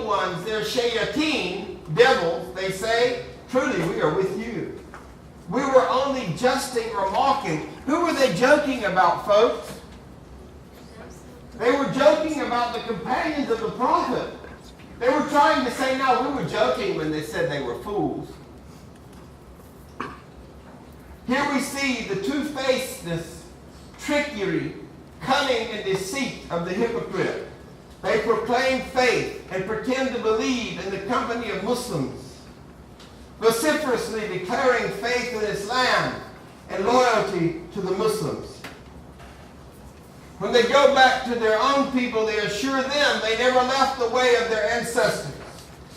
evil ones, they're shayateen, devils, they say, truly we are with you. We were only jesting or mocking. Who were they joking about, folks? They were joking about the companions of the prophet. They were trying to say, no, we were joking when they said they were fools. Here we see the two-facedness, trickery, cunning, and deceit of the hypocrite. They proclaim faith and pretend to believe in the company of Muslims, vociferously declaring faith in Islam and loyalty to the Muslims. When they go back to their own people, they assure them they never left the way of their ancestors.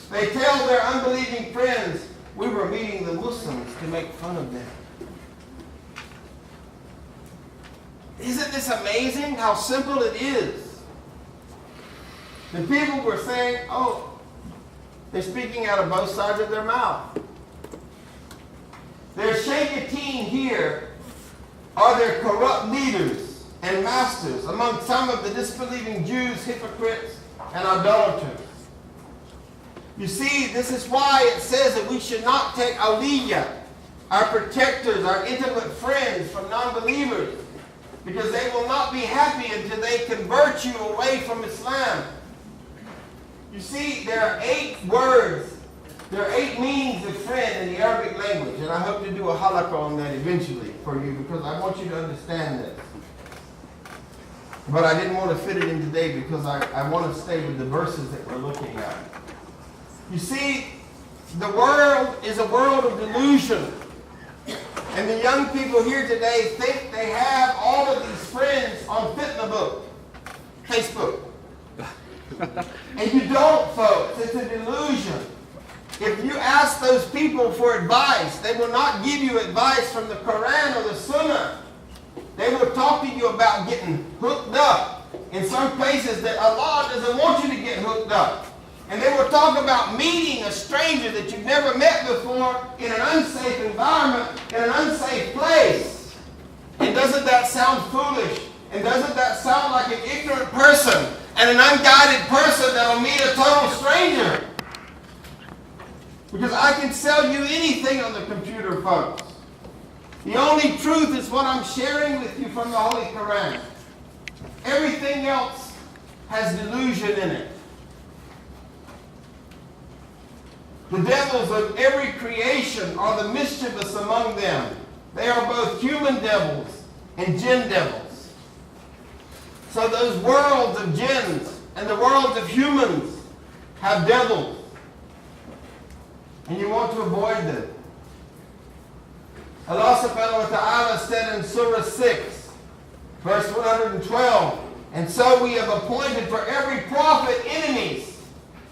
They tell their unbelieving friends, we were meeting the Muslims to make fun of them. Isn't this amazing how simple it is? The people were saying, oh, they're speaking out of both sides of their mouth. Their shayateen here are their corrupt leaders and masters among some of the disbelieving Jews, hypocrites, and idolaters. You see, this is why it says that we should not take awliya, our protectors, our intimate friends, from non-believers, because they will not be happy until they convert you away from Islam. You see, there are 8 words, there are 8 meanings of friend in the Arabic language, and I hope to do a halaqah on that eventually for you, because I want you to understand this. But I didn't want to fit it in today because I want to stay with the verses that we're looking at. You see, the world is a world of delusion. And the young people here today think they have all of these friends on Facebook. And you don't, folks. It's a delusion. If you ask those people for advice, they will not give you advice from the Quran or the Sunnah. They will talk to you about getting hooked up in some places that Allah doesn't want you to get hooked up. And they will talk about meeting a stranger that you've never met before in an unsafe environment, in an unsafe place. And doesn't that sound foolish? And doesn't that sound like an ignorant person and an unguided person that will meet a total stranger? Because I can sell you anything on the computer, folks. The only truth is what I'm sharing with you from the Holy Quran. Everything else has delusion in it. The devils of every creation are the mischievous among them. They are both human devils and jinn devils. So those worlds of jinns and the worlds of humans have devils. And you want to avoid them. Allah subhanahu wa ta'ala said in Surah 6, verse 112, and so we have appointed for every prophet enemies,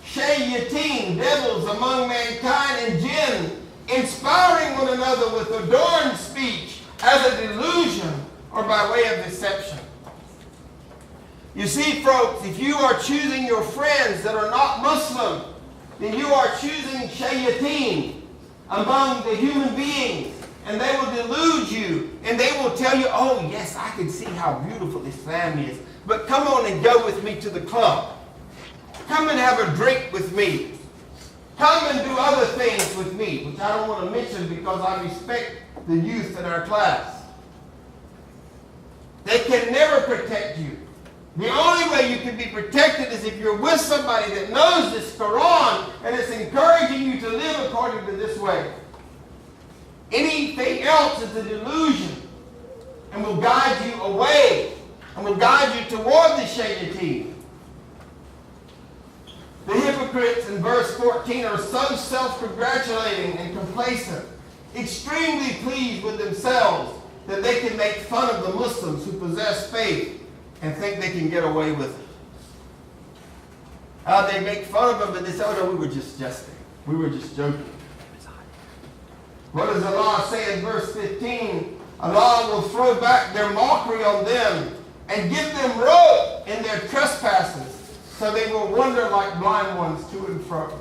shayateen, devils among mankind and jinn, inspiring one another with adorned speech as a delusion or by way of deception. You see, folks, if you are choosing your friends that are not Muslim, then you are choosing shayateen among the human beings. And they will delude you. And they will tell you, oh, yes, I can see how beautiful Islam is. But come on and go with me to the club. Come and have a drink with me. Come and do other things with me, which I don't want to mention because I respect the youth in our class. They can never protect you. The only way you can be protected is if you're with somebody that knows this Quran and is encouraging you to live according to this way. Anything else is a delusion and will guide you away and will guide you toward the shayateen. The hypocrites in verse 14 are so self-congratulating and complacent, extremely pleased with themselves that they can make fun of the Muslims who possess faith and think they can get away with it. How they make fun of them, but they say, oh no, we were just jesting. We were just joking. What does Allah say in verse 15? Allah will throw back their mockery on them and give them rope in their trespasses, so they will wander like blind ones to and fro.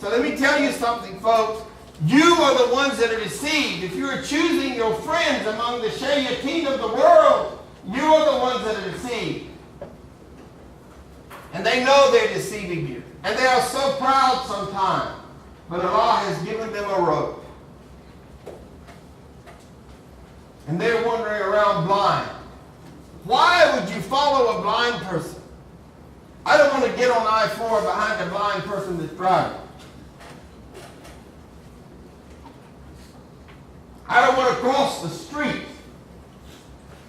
So let me tell you something, folks. You are the ones that are deceived. If you are choosing your friends among the shayateen of the world, you are the ones that are deceived. And they know they're deceiving you. And they are so proud sometimes. But Allah has given them a rope. And they're wandering around blind. Why would you follow a blind person? I don't want to get on I-4 behind a blind person that's driving. I don't want to cross the street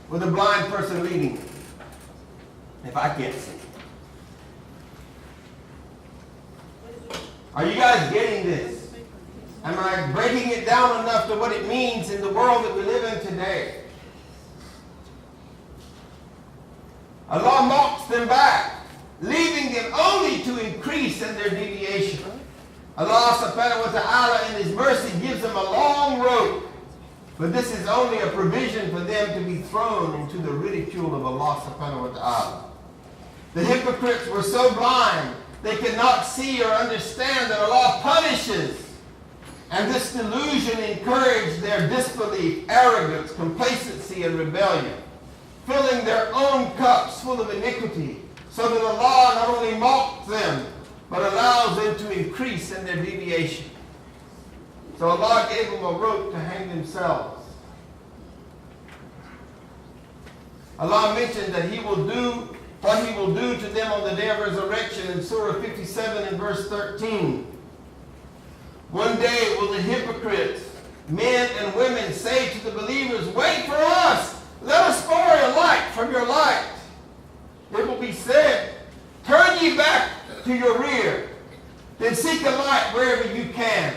with a blind person leading me if I can't see. Are you guys getting this? Am I breaking it down enough to what it means in the world that we live in today? Allah mocks them back, leaving them only to increase in their deviation. Allah subhanahu wa ta'ala in His mercy gives them a long rope, but this is only a provision for them to be thrown into the ridicule of Allah subhanahu wa ta'ala. The hypocrites were so blind they could not see or understand that Allah punishes. And this delusion encouraged their disbelief, arrogance, complacency, and rebellion, filling their own cups full of iniquity, so that Allah not only mocks them, but allows them to increase in their deviation. So Allah gave them a rope to hang themselves. Allah mentioned that He will do what He will do to them on the day of resurrection in Surah 57 and verse 13. One day will the hypocrites, men and women, say to the believers, "Wait for us, let us borrow a light from your light." It will be said, "Turn ye back to your rear, then seek a light wherever you can."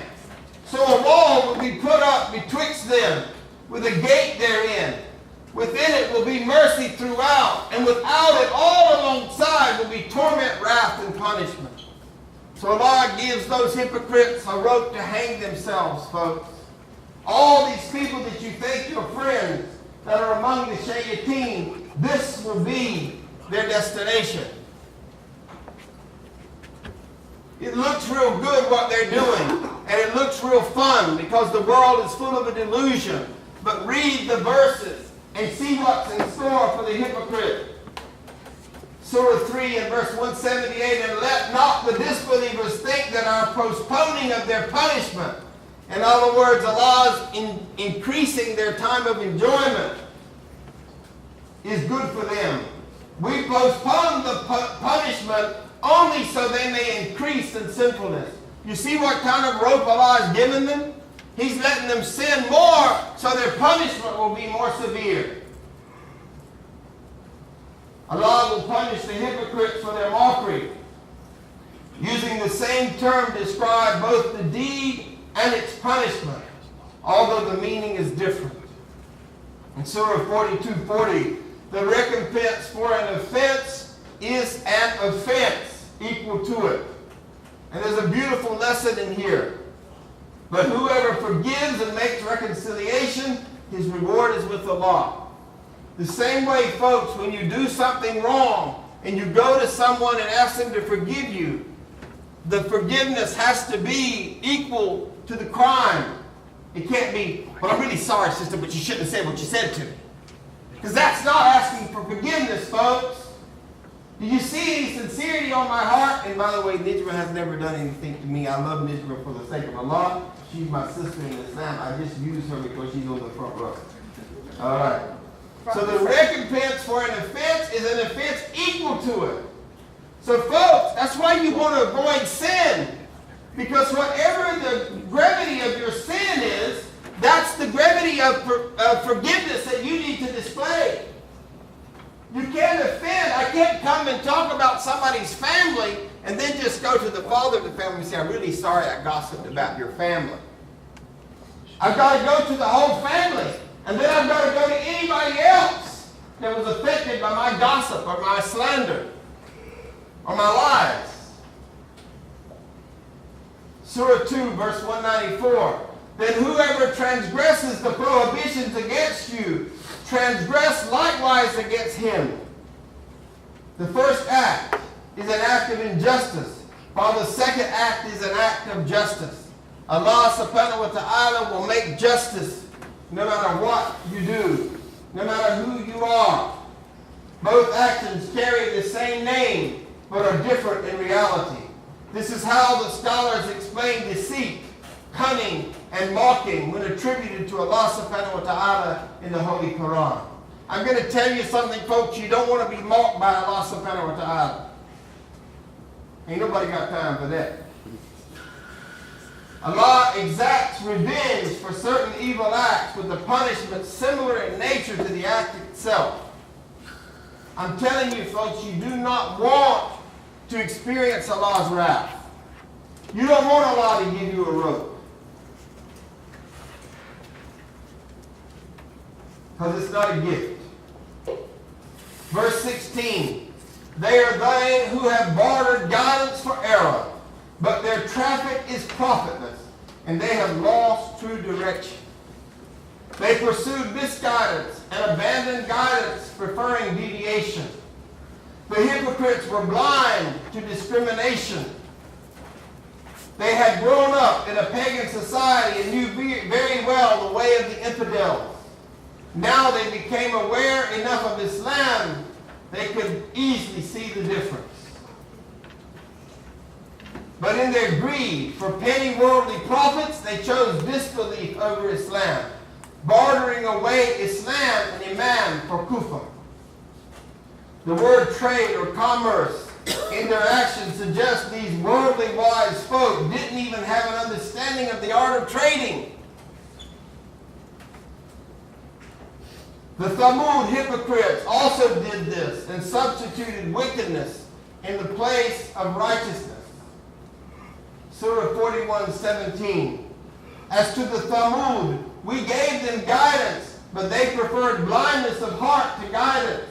So a wall will be put up betwixt them, with a gate therein. Within it will be mercy throughout, and without it all alongside will be torment, wrath, and punishment. So Allah gives those hypocrites a rope to hang themselves, folks. All these people that you think your friends that are among the shayateen, this will be their destination. It looks real good what they're doing, and it looks real fun because the world is full of a delusion. But read the verses and see what's in store for the hypocrite. Surah 3 and verse 178, "And let not the disbelievers think that our postponing of their punishment," in other words, Allah's increasing their time of enjoyment, "is good for them. We postpone the punishment only so they may increase in sinfulness." You see what kind of rope Allah has given them? He's letting them sin more so their punishment will be more severe. Allah will punish the hypocrites for their mockery, using the same term to describe both the deed and its punishment, although the meaning is different. In Surah 42:40, the recompense for an offense is an offense equal to it. And there's a beautiful lesson in here. "But whoever forgives and makes reconciliation, his reward is with Allah." The same way, folks, when you do something wrong and you go to someone and ask them to forgive you, the forgiveness has to be equal to the crime. It can't be, "Well, I'm really sorry, sister, but you shouldn't have said what you said to me." Because that's not asking for forgiveness, folks. Do you see any sincerity on my heart? And by the way, Nijma has never done anything to me. I love Nijma for the sake of Allah. She's my sister in Islam. I just use her because she's on the front row. All right. So the recompense for an offense is an offense equal to it. So folks, that's why you want to avoid sin. Because whatever the gravity of your sin is, that's the gravity of forgiveness that you need to display. You can't offend. I can't come and talk about somebody's family and then just go to the father of the family and say, "I'm really sorry I gossiped about your family." I've got to go to the whole family. And then I've got to go to anybody else that was affected by my gossip or my slander or my lies. Surah 2, verse 194. "Then whoever transgresses the prohibitions against you, transgress likewise against him." The first act is an act of injustice, while the second act is an act of justice. Allah subhanahu wa ta'ala will make justice no matter what you do, no matter who you are. Both actions carry the same name, but are different in reality. This is how the scholars explain deceit, cunning, and mocking when attributed to Allah subhanahu wa ta'ala in the Holy Quran. I'm going to tell you something, folks. You don't want to be mocked by Allah subhanahu wa ta'ala. Ain't nobody got time for that. Allah exacts revenge for certain evil acts with a punishment similar in nature to the act itself. I'm telling you, folks, you do not want to experience Allah's wrath. You don't want Allah to give you a rope. Because it's not a gift. Verse 16. They are they who have bartered guidance for error, but their traffic is profitless, and they have lost true direction. They pursued misguidance and abandoned guidance, preferring deviation. The hypocrites were blind to discrimination. They had grown up in a pagan society and knew very well the way of the infidels. Now they became aware enough of Islam, they could easily see the difference. But in their greed for petty worldly profits, they chose disbelief over Islam, bartering away Islam and Iman for kufr. The word trade or commerce in their actions suggests these worldly wise folk didn't even have an understanding of the art of trading. The Thamud hypocrites also did this and substituted wickedness in the place of righteousness. Surah 41:17. As to the Thamud, we gave them guidance, but they preferred blindness of heart to guidance.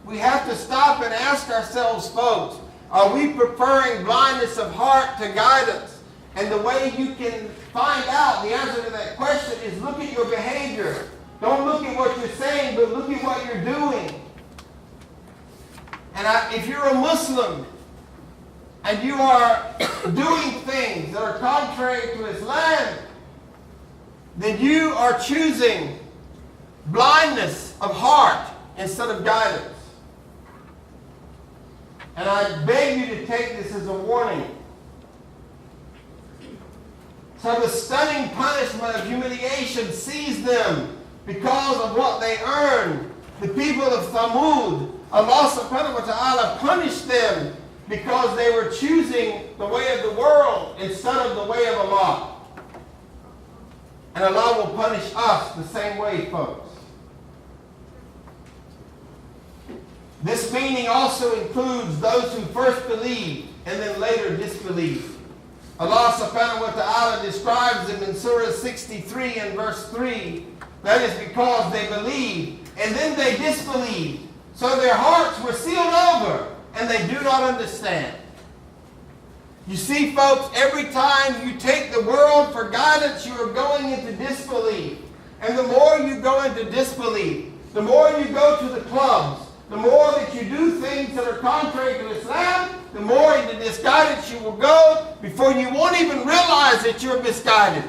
We have to stop and ask ourselves, folks, are we preferring blindness of heart to guidance? And the way you can find out the answer to that question is look at your behavior. Don't look at what you're saying, but look at what you're doing. And if you're a Muslim and you are doing things that are contrary to Islam, then you are choosing blindness of heart instead of guidance. And I beg you to take this as a warning. So the stunning punishment of humiliation seized them because of what they earned. The people of Thamud, Allah subhanahu wa ta'ala punished them because they were choosing the way of the world instead of the way of Allah. And Allah will punish us the same way, folks. This meaning also includes those who first believed and then later disbelieved. Allah subhanahu wa ta'ala describes them in Surah 63 and verse 3. That is because they believed and then they disbelieved. So their hearts were sealed over and they do not understand. You see, folks, every time you take the world for guidance, you are going into disbelief. And the more you go into disbelief, the more you go to the clubs, the more that you do things that are contrary to Islam, the more into misguidance you will go before you won't even realize that you're misguided.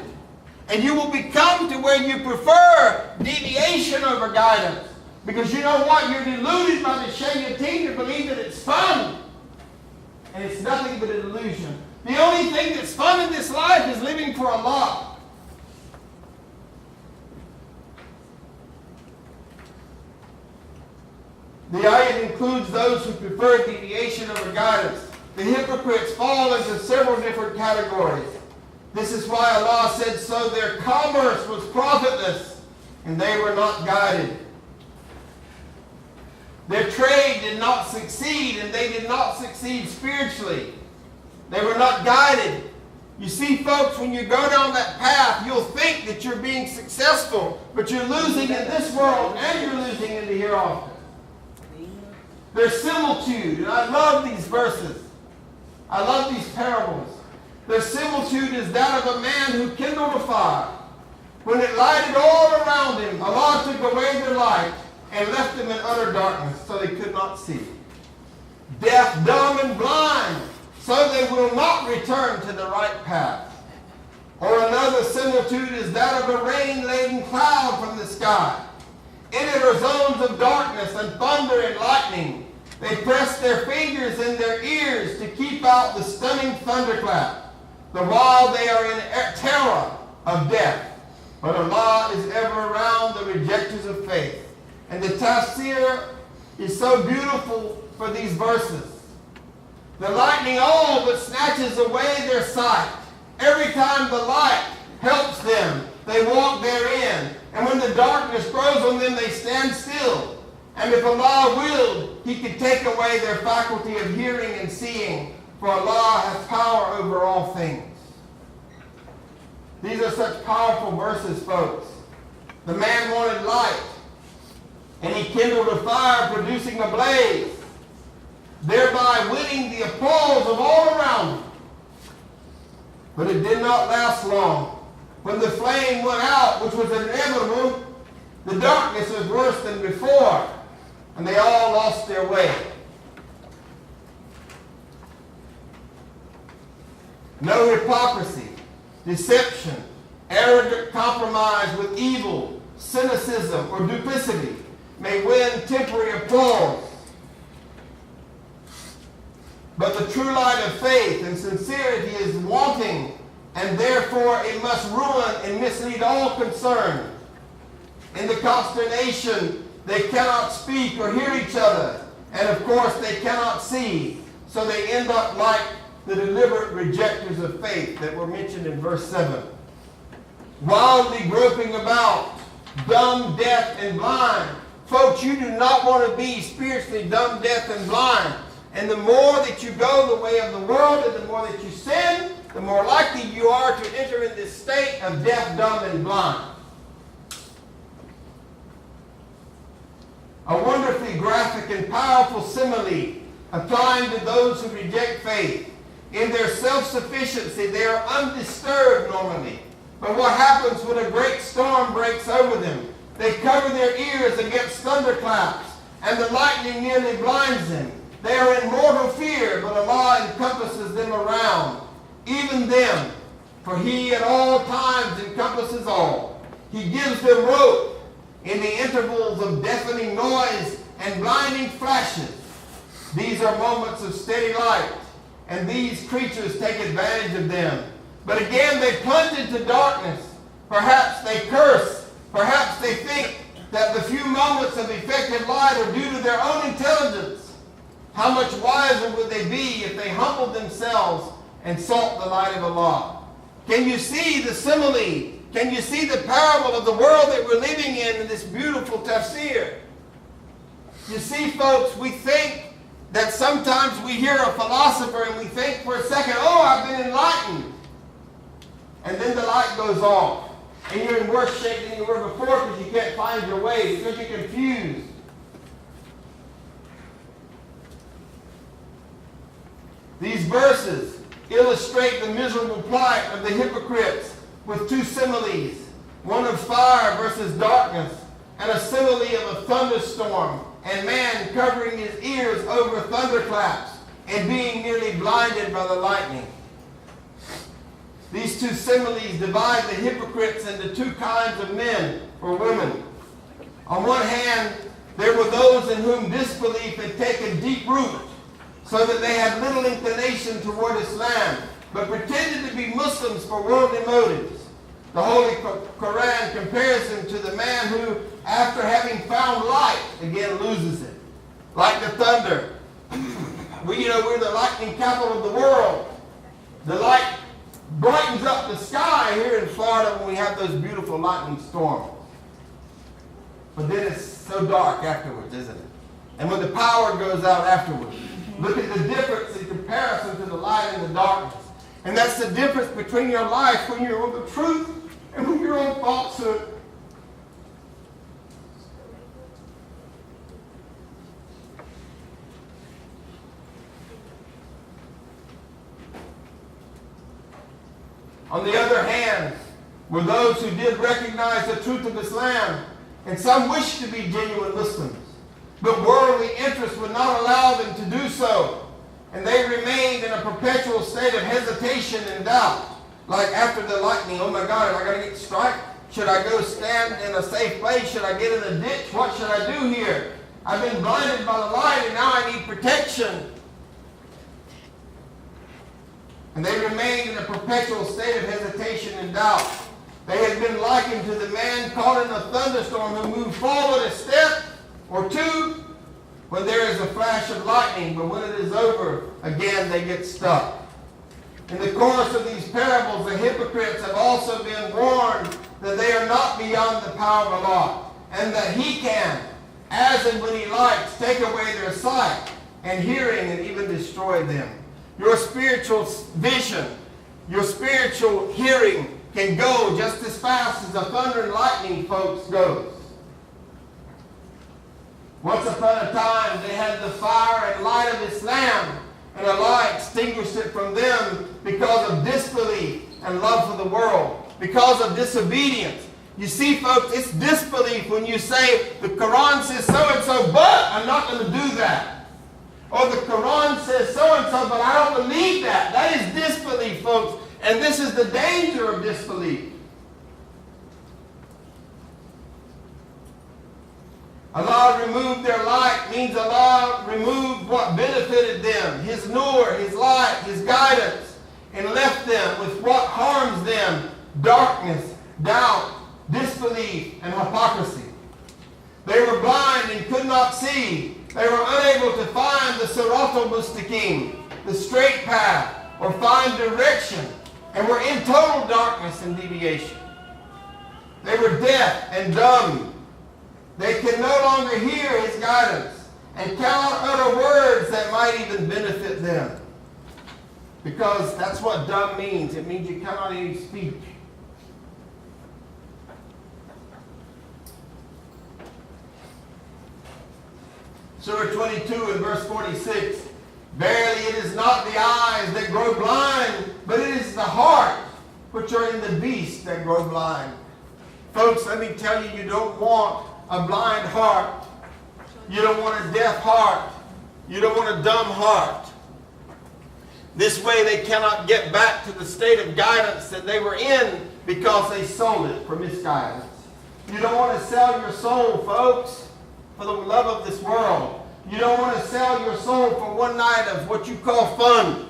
And you will become to where you prefer deviation over guidance. Because you know what? You're deluded by the shayateen to believe that it's fun. And it's nothing but an illusion. The only thing that's fun in this life is living for Allah. The ayat includes those who prefer deviation over guidance. The hypocrites fall into several different categories. This is why Allah said, so their commerce was profitless, and they were not guided. Their trade did not succeed, and they did not succeed spiritually. They were not guided. You see, folks, when you go down that path, you'll think that you're being successful, but you're losing in this world, and you're losing in the hereafter. Their similitude, and I love these verses. I love these parables. Their similitude is that of a man who kindled a fire. When it lighted all around him, Allah took away their light and left them in utter darkness, so they could not see. Deaf, dumb, and blind, so they will not return to the right path. Or another similitude is that of a rain-laden cloud from the sky. In it are zones of darkness and thunder and lightning. They press their fingers in their ears to keep out the stunning thunderclap, the while they are in terror of death. But Allah is ever around the rejectors of faith. And the tafsir is so beautiful for these verses. The lightning all but snatches away their sight. Every time the light helps them, they walk therein. And when the darkness grows on them, they stand still. And if Allah willed, He could take away their faculty of hearing and seeing, for Allah has power over all things. These are such powerful verses, folks. The man wanted light, and he kindled a fire, producing a blaze, thereby winning the applause of all around him. But it did not last long. When the flame went out, which was inevitable, the darkness was worse than before, and they all lost their way. No hypocrisy, deception, arrogant compromise with evil, cynicism, or duplicity may win temporary applause. But the true light of faith and sincerity is wanting, and therefore it must ruin and mislead all concerned. In the consternation, they cannot speak or hear each other, and of course they cannot see, so they end up like the deliberate rejectors of faith that were mentioned in verse 7. Wildly groping about, dumb, deaf, and blind. Folks, you do not want to be spiritually dumb, deaf, and blind. And the more that you go the way of the world and the more that you sin, the more likely you are to enter in this state of deaf, dumb, and blind. A wonderfully graphic and powerful simile applying to those who reject faith. In their self-sufficiency, they are undisturbed normally. But what happens when a great storm breaks over them? They cover their ears against thunderclaps, and the lightning nearly blinds them. They are in mortal fear, but Allah encompasses them around, even them, for He at all times encompasses all. He gives them rope in the intervals of deafening noise and blinding flashes. These are moments of steady light, and these creatures take advantage of them. But again, they plunge into darkness. Perhaps they curse. Perhaps they think that the few moments of effective light are due to their own intelligence. How much wiser would they be if they humbled themselves and sought the light of Allah? Can you see the simile? Can you see the parable of the world that we're living in this beautiful tafsir? You see, folks, we think that sometimes we hear a philosopher and we think for a second, oh, I've been enlightened. And then the light goes off. And you're in worse shape than you were before because you can't find your way, because you're confused. These verses illustrate the miserable plight of the hypocrites with two similes. One of fire versus darkness, and a simile of a thunderstorm, and man covering his ears over thunderclaps and being nearly blinded by the lightning. These two similes divide the hypocrites into two kinds of men or women. On one hand, there were those in whom disbelief had taken deep root, so that they had little inclination toward Islam, but pretended to be Muslims for worldly motives. The Holy Quran compares them to the man who, after having found light, again loses it. Like the thunder. We're the lightning capital of the world. The light brightens up the sky here in Florida when we have those beautiful lightning storms. But then it's so dark afterwards, isn't it? And when the power goes out afterwards, look at the difference in comparison to the light and the darkness. And that's the difference between your life when you're on the truth and when you're on falsehood. On the other hand, were those who did recognize the truth of Islam, and some wished to be genuine Muslims, but worldly interests would not allow them to do so, and they remained in a perpetual state of hesitation and doubt. Like after the lightning, oh my God, am I going to get struck? Should I go stand in a safe place? Should I get in a ditch? What should I do here? I've been blinded by the light and now I need protection. And they remained in a perpetual state of hesitation and doubt. They had been likened to the man caught in a thunderstorm who moved forward a step or two when there is a flash of lightning, but when it is over, again they get stuck. In the course of these parables, the hypocrites have also been warned that they are not beyond the power of Allah, and that He can, as and when He likes, take away their sight and hearing and even destroy them. Your spiritual vision, your spiritual hearing can go just as fast as the thunder and lightning, folks, goes. Once upon a time, they had the fire and light of Islam, and Allah extinguished it from them because of disbelief and love for the world, because of disobedience. You see, folks, it's disbelief when you say, the Quran says so-and-so, but I'm not going to do that. Or the Quran says so-and-so, but I don't believe that. That is disbelief, folks. And this is the danger of disbelief. Allah removed their light means Allah removed what benefited them, His nur, His light, His guidance, and left them with what harms them, darkness, doubt, disbelief, and hypocrisy. They were blind and could not see. They were unable to find the Sirat al-Mustaqim, the straight path, or find direction, and were in total darkness and deviation. They were deaf and dumb. They can no longer hear His guidance and cannot utter words that might even benefit them. Because that's what dumb means. It means you cannot even speak. Surah 22 and verse 46. Verily it is not the eyes that grow blind, but it is the heart which are in the beast that grow blind. Folks, let me tell you, you don't want a blind heart. You don't want a deaf heart. You don't want a dumb heart. This way they cannot get back to the state of guidance that they were in because they sold it for misguidance. You don't want to sell your soul, folks, for the love of this world. You don't want to sell your soul for one night of what you call fun.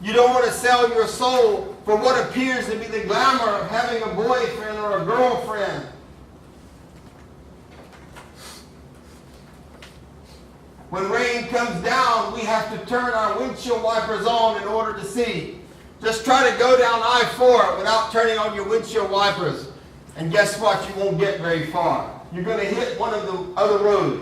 You don't want to sell your soul for what appears to be the glamour of having a boyfriend or a girlfriend. When rain comes down, we have to turn our windshield wipers on in order to see. Just try to go down I-4 without turning on your windshield wipers. And guess what? You won't get very far. You're going to hit one of the other roads.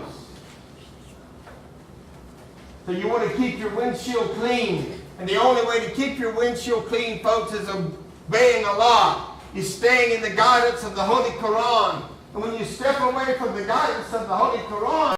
So you want to keep your windshield clean. And the only way to keep your windshield clean, folks, is obeying Allah. Is staying in the guidance of the Holy Quran. And when you step away from the guidance of the Holy Quran,